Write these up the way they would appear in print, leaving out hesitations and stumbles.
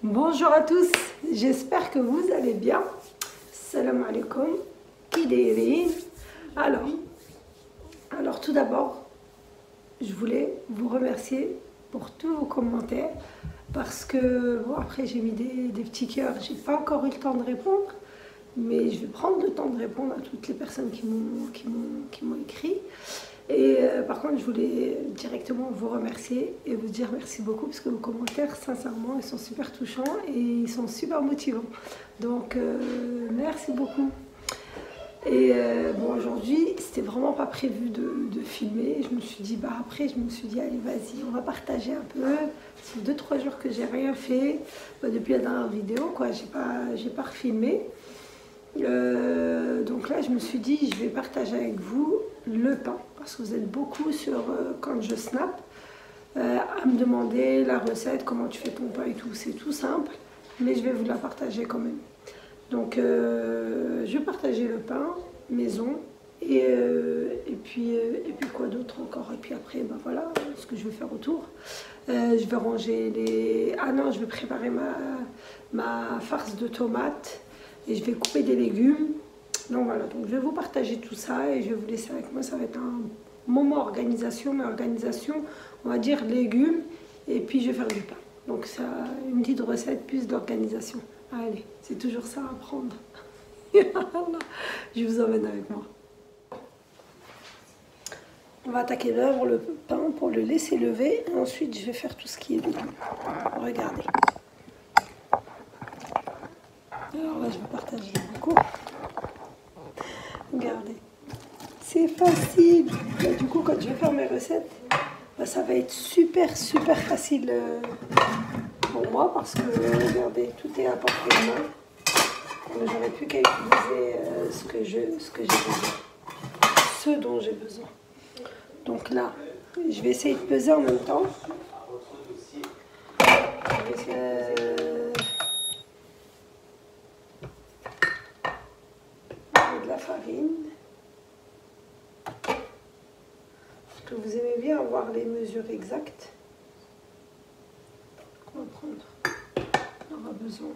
Bonjour à tous, j'espère que vous allez bien. Salam alaikum, kidérin. Alors tout d'abord, je voulais vous remercier pour tous vos commentaires parce que, bon, après j'ai mis des petits cœurs, j'ai pas encore eu le temps de répondre, mais je vais prendre le temps de répondre à toutes les personnes qui m'ont écrit. Et par contre, je voulais directement vous remercier et vous dire merci beaucoup parce que vos commentaires, sincèrement, ils sont super touchants et ils sont super motivants. Donc, merci beaucoup. Et bon, aujourd'hui, c'était vraiment pas prévu de filmer. Je me suis dit, allez, vas-y, on va partager un peu. C'est 2-3 jours que j'ai rien fait. Depuis la dernière vidéo, quoi, j'ai pas refilmé. Donc là, je me suis dit, je vais partager avec vous le pain. Parce que vous êtes beaucoup sur, quand je snap, à me demander la recette, comment tu fais ton pain et tout. C'est tout simple, mais je vais vous la partager quand même. Donc, je vais partager le pain maison et puis quoi d'autre encore. Et puis après, ben voilà ce que je vais faire autour. Je vais ranger les... Ah non, je vais préparer ma farce de tomates et je vais couper des légumes. Donc voilà, donc je vais vous partager tout ça et je vais vous laisser avec moi. Ça va être un moment organisation, mais organisation, on va dire légumes, et puis je vais faire du pain. Donc ça, une petite recette plus d'organisation. Allez, c'est toujours ça à prendre. Je vous emmène avec moi. On va attaquer d'abord le pain pour le laisser lever. Et ensuite, je vais faire tout ce qui est légumes. Regardez. Alors là, je vais partager beaucoup. Regardez. C'est facile. Bah, du coup, quand je vais faire mes recettes, bah, ça va être super facile pour moi parce que, regardez, tout est à portée de main. J'aurais plus qu'à utiliser ce dont j'ai besoin. Donc là, je vais essayer de peser en même temps. De la farine. Parce que vous aimez bien avoir les mesures exactes. On va prendre. On aura besoin.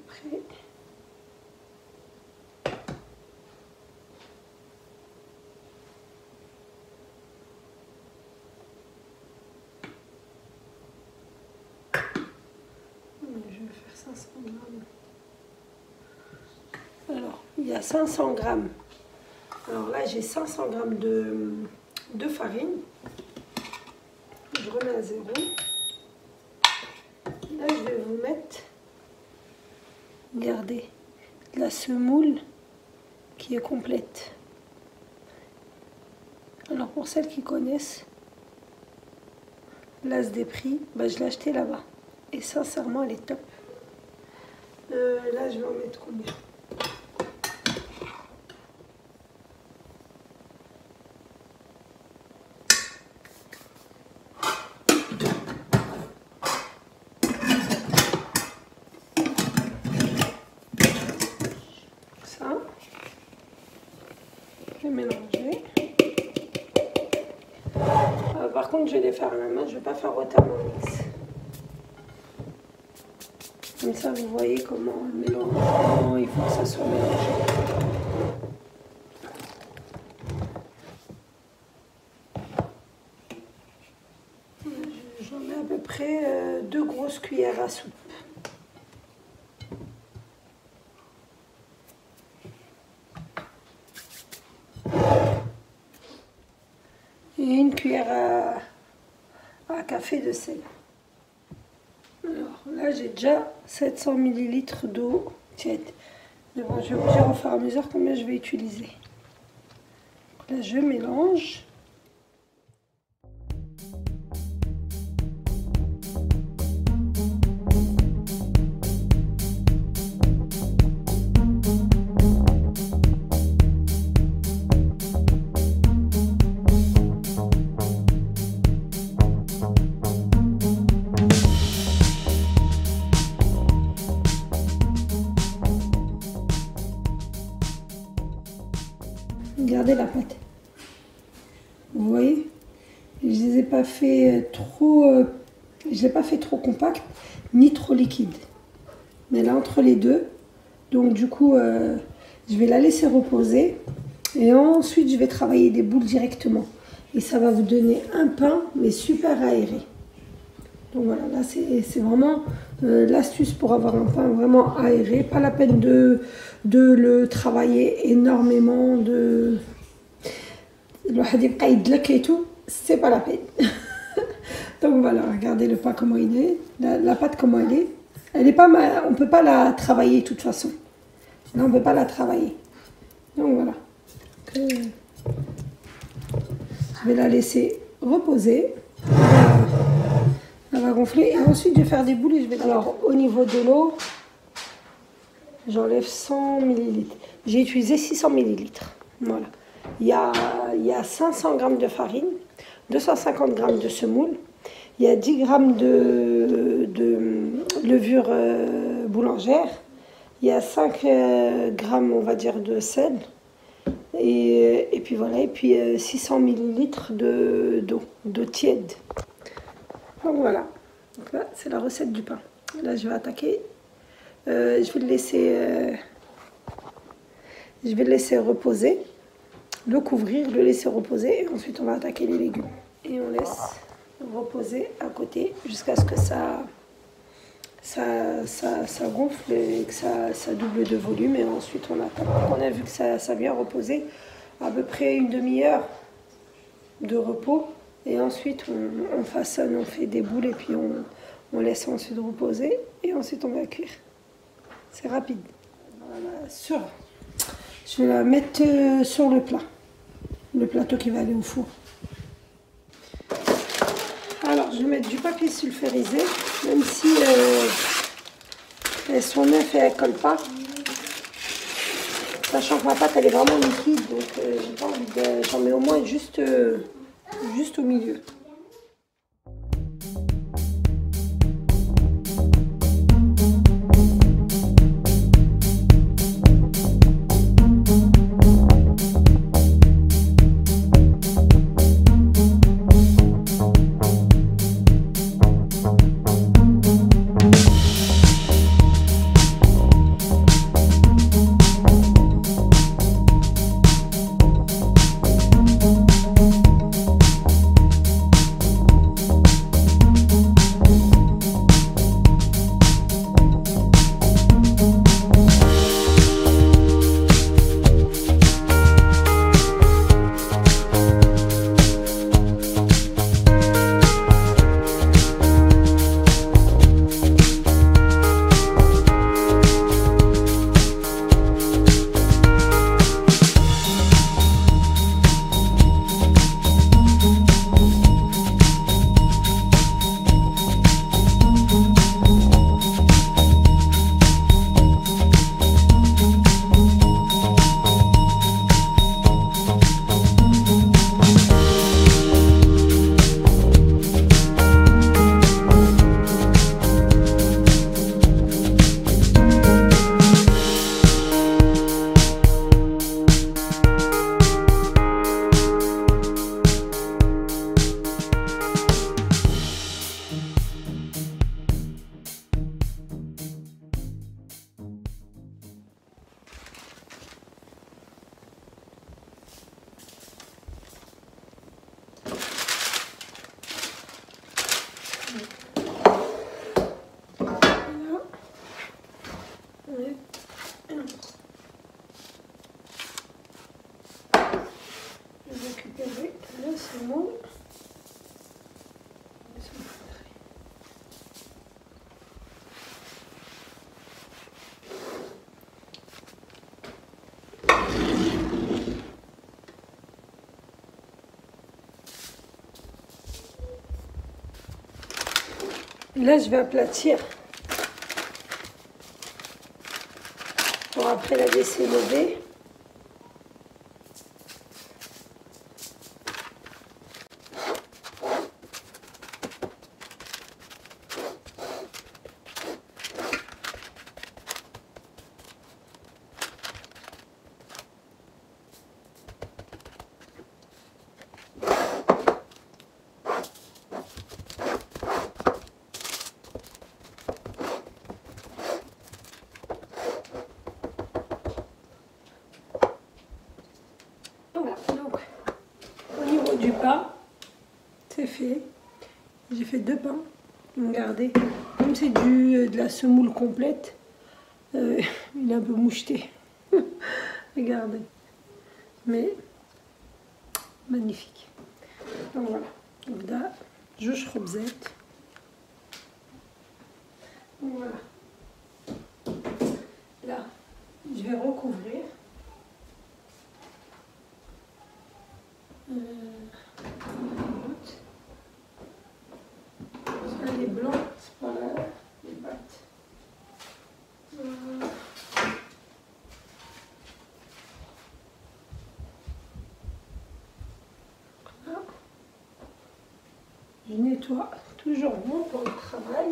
Près. Je vais faire 500 grammes. Alors, il y a 500 grammes. Alors là, j'ai 500 grammes de farine. Je remets à 0. Là, je vais vous mettre, regardez, la semoule qui est complète. Alors pour celles qui connaissent l'As des prix, bah, je l'ai acheté là-bas. Et sincèrement, elle est top. Là, je vais en mettre combien? Mélanger. Par contre, je vais les faire à la main, je ne vais pas faire au Thermomix. Comme ça, vous voyez comment mélanger, comment il faut que ça soit mélangé. J'en ai à peu près 2 grosses cuillères à soupe. Et une cuillère à café de sel. Alors là, j'ai déjà 700 ml d'eau tiède. Mais bon, je vais vous dire au fur et à mesure combien je vais utiliser. Là, je mélange. Regardez la pâte. Vous voyez, je les ai pas fait trop Je ne l'ai pas fait trop compact, ni trop liquide. Mais là, entre les deux. Donc du coup, je vais la laisser reposer. Et ensuite, je vais travailler des boules directement. Et ça va vous donner un pain, mais super aéré. Donc voilà, là, c'est vraiment l'astuce pour avoir un pain vraiment aéré. Pas la peine de le travailler énormément. Le hadib qaïdlak et tout, c'est pas la peine. Donc voilà, regardez le pain comment il est. La pâte comment elle est. Elle est pas mal, on peut pas la travailler de toute façon. Là, on peut pas la travailler. Donc voilà. Je vais la laisser reposer. Elle va gonfler et ensuite je vais faire des boules et je vais... Alors au niveau de l'eau, j'enlève 100 ml. J'ai utilisé 600 ml. Voilà. Il y a 500 g de farine, 250 g de semoule, il y a 10 g de levure boulangère, il y a 5 g, on va dire, de sel. Et puis voilà, et puis 600 ml d'eau tiède. Donc voilà, donc là c'est la recette du pain. Là je vais attaquer, je vais le laisser reposer, le couvrir, le laisser reposer et ensuite on va attaquer les légumes. Et on laisse reposer à côté jusqu'à ce que ça gonfle et que ça double de volume et ensuite on attaque. On a vu que ça vient reposer à peu près une demi-heure de repos et ensuite on façonne, on fait des boules et puis on laisse ensuite reposer et ensuite on va cuire. C'est rapide. Voilà, je vais la mettre sur le plateau qui va aller au four. Alors je vais mettre du papier sulfurisé, même si elles sont neuves et elles ne collent pas. Sachant que ma pâte elle est vraiment liquide, donc j'ai pas envie de... J'en mets au moins juste au milieu. Récupérer le saumon. Et là, je vais aplatir pour après la laisser lever. c'est fait. J'ai fait 2 pains. Regardez, comme c'est de la semoule complète, il est un peu moucheté. Regardez. Mais magnifique. Donc voilà. Donc là, je خبزات. Donc voilà. Là, je vais recouvrir. Les blancs, c'est pas là, les pâtes. Là. Je nettoie toujours mon plan de travail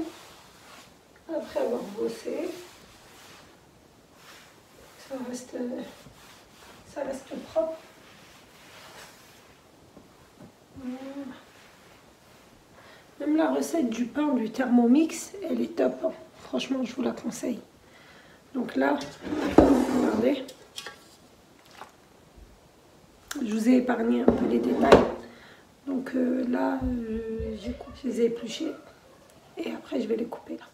après avoir bossé. Ça reste propre. Même la recette du pain du Thermomix, elle est top. Hein. Franchement, je vous la conseille. Donc là, regardez. Je vous ai épargné un peu les détails. Donc là, je les ai épluchés. Et après, je vais les couper là.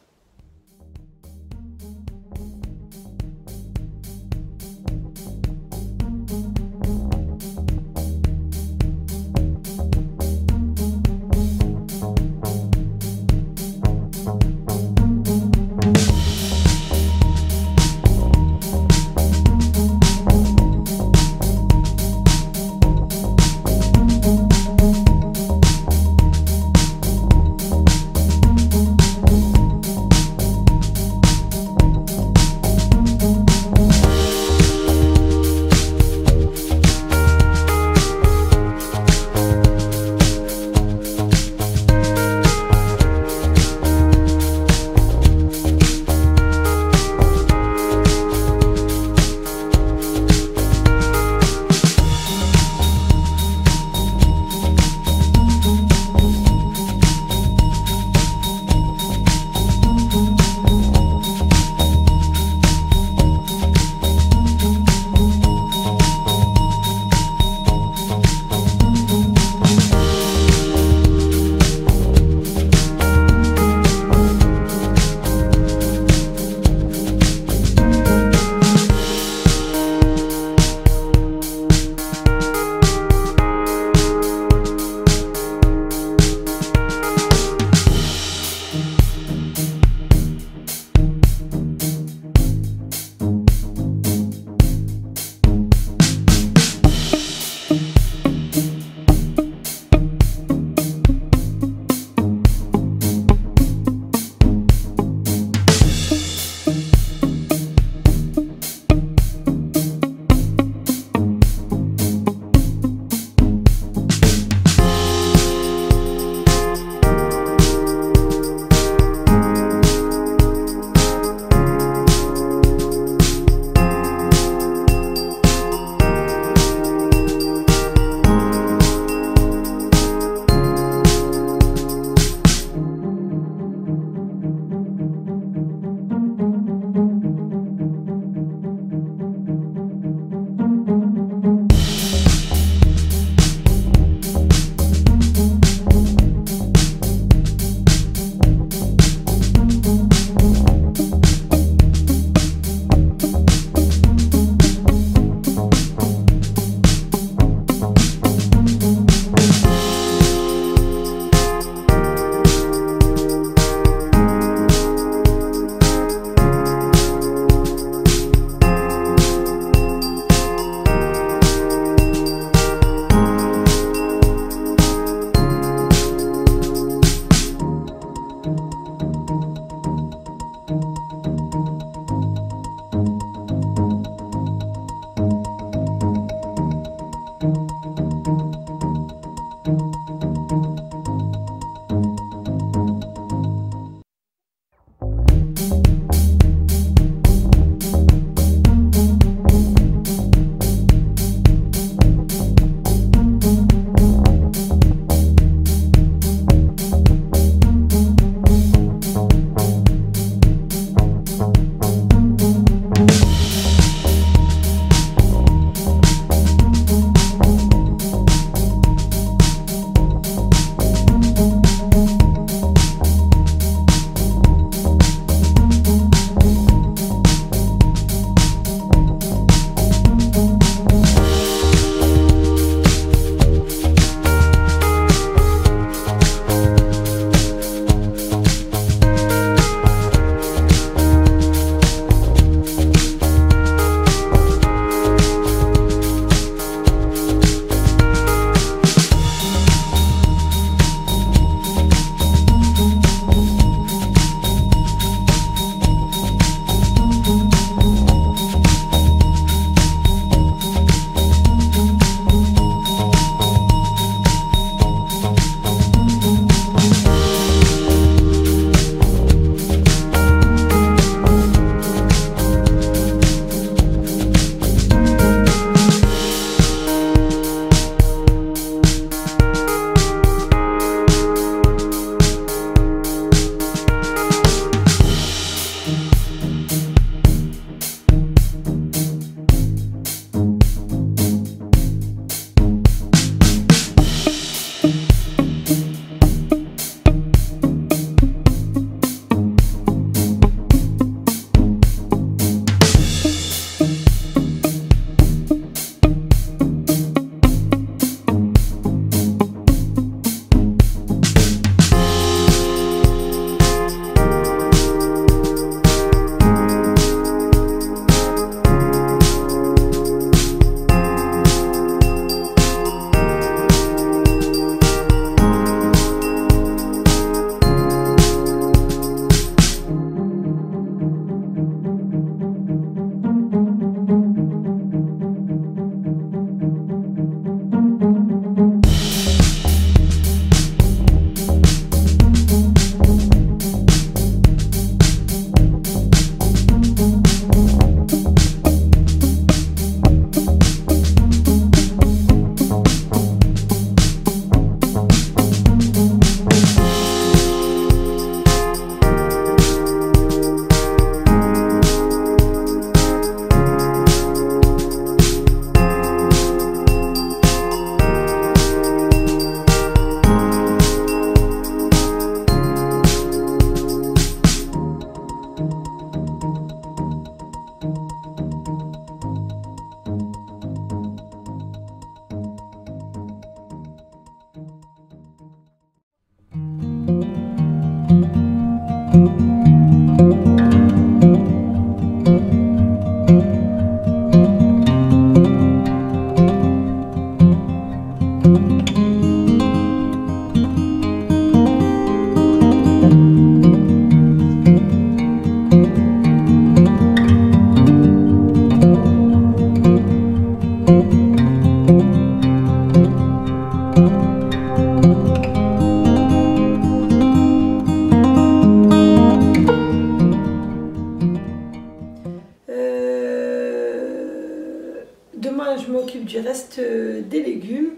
des légumes.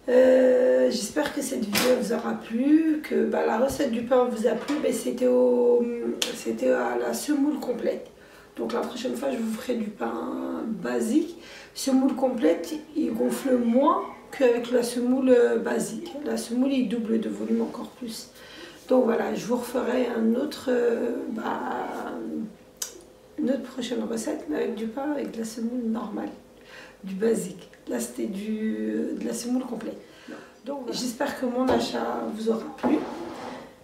J'espère que cette vidéo vous aura plu, que la recette du pain vous a plu. C'était à la semoule complète. Donc la prochaine fois je vous ferai du pain basique. Semoule complète, il gonfle moins qu'avec la semoule basique. La semoule il double de volume encore plus. Donc voilà, je vous referai une autre prochaine recette, mais avec du pain avec de la semoule normale, du basique. Là c'était de la semoule complète. Donc voilà. J'espère que mon achat vous aura plu.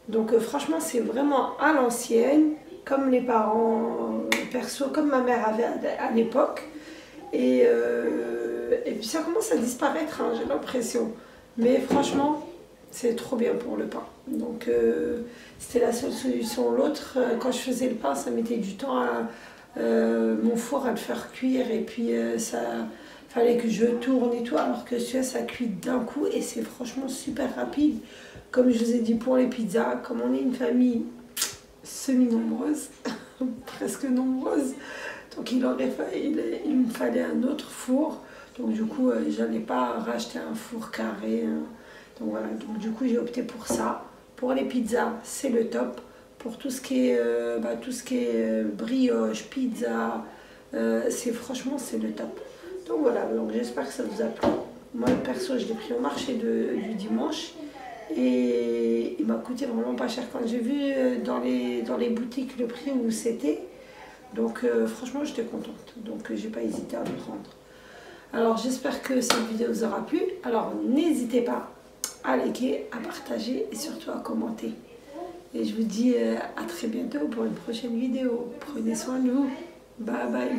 Donc franchement c'est vraiment à l'ancienne, comme les parents perso, comme ma mère avait à l'époque. Et puis ça commence à disparaître, hein, j'ai l'impression. Mais franchement, c'est trop bien pour le pain. Donc c'était la seule solution. L'autre, quand je faisais le pain, ça mettait du temps à mon four à le faire cuire. Et puis ça fallait que je tourne et tout. Alors que celui-là, ça cuit d'un coup et c'est franchement super rapide. Comme je vous ai dit pour les pizzas, comme on est une famille semi-nombreuse, presque nombreuse, donc il me fallait un autre four. Donc du coup, j'allais pas racheter un four carré. Donc voilà, donc du coup j'ai opté pour ça. Pour les pizzas, c'est le top. Pour tout ce qui est, brioche, pizza, franchement c'est le top. Donc voilà, donc j'espère que ça vous a plu. Moi perso, je l'ai pris au marché du dimanche. Et il m'a coûté vraiment pas cher quand j'ai vu dans les boutiques le prix où c'était. Donc franchement j'étais contente. Donc j'ai pas hésité à le prendre. Alors j'espère que cette vidéo vous aura plu. Alors n'hésitez pas à liker, à partager et surtout à commenter. Et je vous dis à très bientôt pour une prochaine vidéo. Prenez soin de vous. Bye bye.